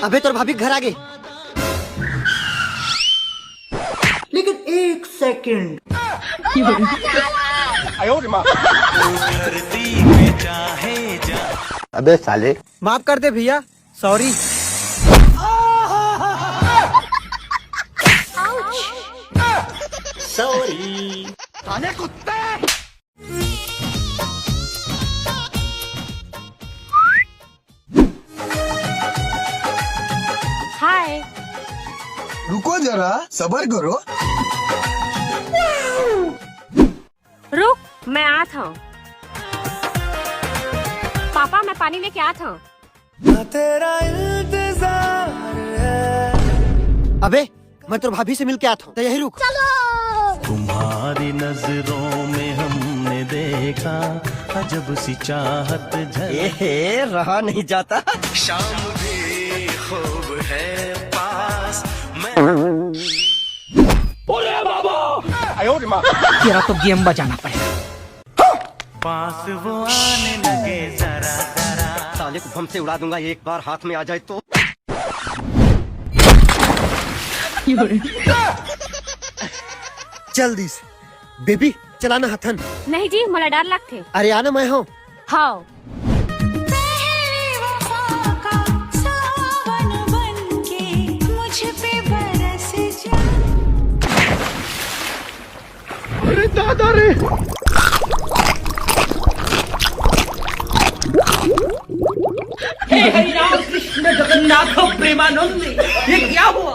अबे तोर भाभी घर आ गई। लेकिन एक सेकंड। अबे साले, माफ कर दे भैया, सॉरी। सॉरी। साले कुत्ते। हाय। रुको जरा, सबर करो। रुक, मैं आता हूँ। पापा मैं पानी लेके आता हूँ। तेरा इंतजार है। अबे मैं तेरे भाभी से मिल के आता हूँ, तो यही रुक। तुम्हारी नजरों में हमने देखा अजब सी चाहत रहा नहीं जाता। शाम भी खूब है पास मैं तेरा तो गेम बजाना पड़ेगा। पास वो आने लगे जरा जरा। साले को बम से उड़ा दूंगा एक बार हाथ में आ जाए तो। जल्दी से बेबी चलाना हथन। नहीं जी, मला डर लगते। अरे आना मैं हूँ। हाँ। अरे दादा रे। हे हरि राम कृष्ण जगन्नाथ प्रेमानंद, ये क्या हुआ?